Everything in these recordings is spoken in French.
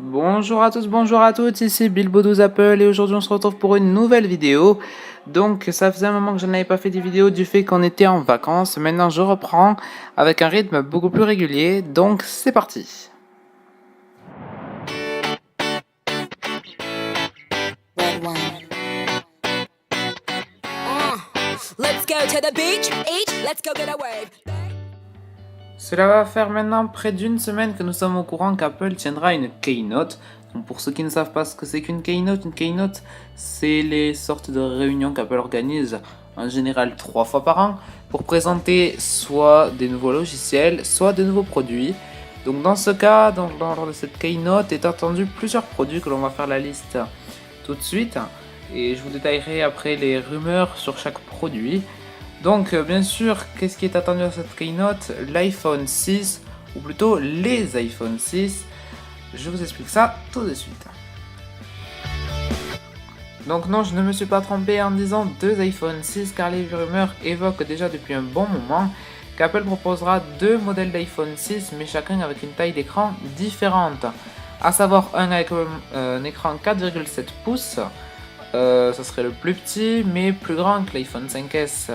Bonjour à tous, bonjour à toutes, ici Bilbo12 Apple et aujourd'hui on se retrouve pour une nouvelle vidéo. Donc ça faisait un moment que je n'avais pas fait des vidéos du fait qu'on était en vacances. Maintenant je reprends avec un rythme beaucoup plus régulier, donc c'est parti. Red wine. Let's go to the beach. Let's go get a wave. Cela va faire maintenant près d'une semaine que nous sommes au courant qu'Apple tiendra une keynote. Donc pour ceux qui ne savent pas ce que c'est qu'une keynote c'est les sortes de réunions qu'Apple organise en général 3 fois par an pour présenter soit des nouveaux logiciels, soit de nouveaux produits. Donc dans ce cas, lors de cette keynote est attendu plusieurs produits que l'on va faire la liste tout de suite et je vous détaillerai après les rumeurs sur chaque produit. Donc bien sûr, qu'est-ce qui est attendu à cette keynote? L'iPhone 6, ou plutôt les iPhone 6. Je vous explique ça tout de suite. Donc non, je ne me suis pas trompé en disant 2 iPhone 6 car les rumeurs évoquent déjà depuis un bon moment qu'Apple proposera 2 modèles d'iPhone 6 mais chacun avec une taille d'écran différente. À savoir un avec un écran 4,7 pouces, ça serait le plus petit mais plus grand que l'iPhone 5S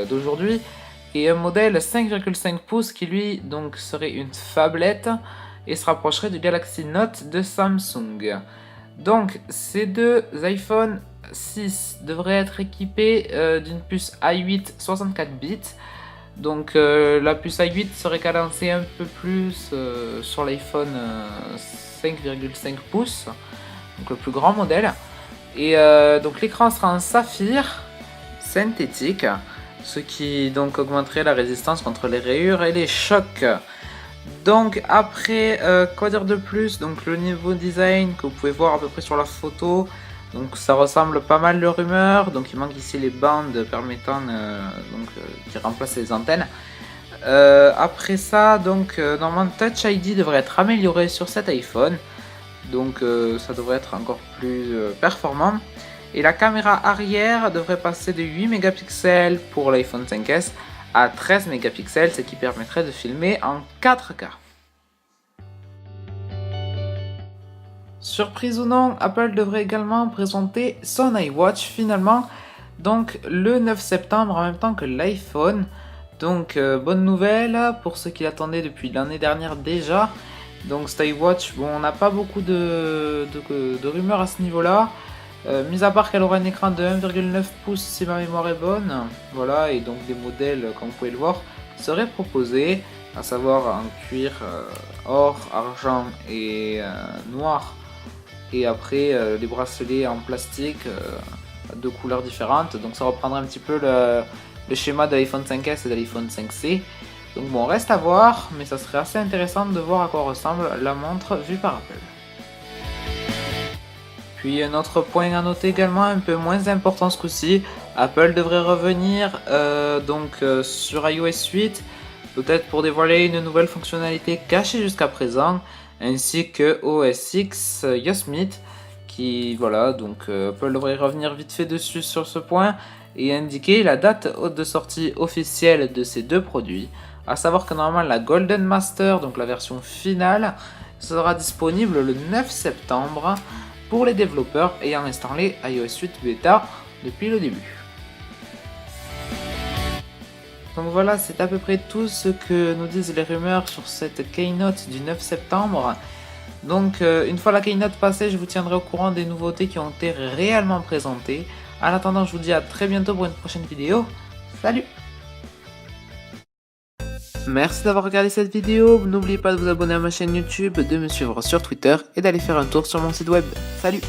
d'aujourd'hui, et un modèle 5,5 pouces qui lui donc serait une phablette et se rapprocherait du Galaxy Note de Samsung. Donc ces deux iPhone 6 devraient être équipés d'une puce A8 64 bits. Donc la puce A8 serait cadencée un peu plus sur l'iPhone 5,5 pouces, donc le plus grand modèle. Et donc l'écran sera en saphir synthétique, ce qui donc augmenterait la résistance contre les rayures et les chocs. Donc après, quoi dire de plus? Donc le niveau design que vous pouvez voir à peu près sur la photo, donc ça ressemble pas mal de rumeurs. Donc il manque ici les bandes permettant qui remplacent les antennes. Après ça, donc normalement Touch ID devrait être amélioré sur cet iPhone, donc ça devrait être encore plus performant. Et la caméra arrière devrait passer de 8 mégapixels pour l'iPhone 5S à 13 mégapixels, ce qui permettrait de filmer en 4K. Surprise ou non, Apple devrait également présenter son iWatch finalement, donc le 9 septembre en même temps que l'iPhone. Donc bonne nouvelle pour ceux qui l'attendaient depuis l'année dernière déjà. Donc cet iWatch, bon, on n'a pas beaucoup de rumeurs à ce niveau-là. Mis à part qu'elle aura un écran de 1,9 pouces si ma mémoire est bonne, voilà, et donc des modèles, comme vous pouvez le voir, seraient proposés, à savoir en cuir, or, argent et noir, et après les bracelets en plastique de couleurs différentes, donc ça reprendrait un petit peu le schéma de l'iPhone 5S et de l'iPhone 5C. Donc bon, reste à voir, mais ça serait assez intéressant de voir à quoi ressemble la montre vue par Apple. Puis un autre point à noter également, un peu moins important ce coup-ci, Apple devrait revenir sur iOS 8, peut-être pour dévoiler une nouvelle fonctionnalité cachée jusqu'à présent, ainsi que OS X Yosemite, qui voilà, donc Apple devrait revenir vite fait dessus sur ce point et indiquer la date de sortie officielle de ces deux produits, à savoir que normalement la Golden Master, donc la version finale, sera disponible le 9 septembre, pour les développeurs ayant installé iOS 8 Beta depuis le début. Donc voilà, c'est à peu près tout ce que nous disent les rumeurs sur cette keynote du 9 septembre. Donc une fois la keynote passée, je vous tiendrai au courant des nouveautés qui ont été réellement présentées. En attendant, je vous dis à très bientôt pour une prochaine vidéo. Salut! Merci d'avoir regardé cette vidéo, n'oubliez pas de vous abonner à ma chaîne YouTube, de me suivre sur Twitter et d'aller faire un tour sur mon site web. Salut!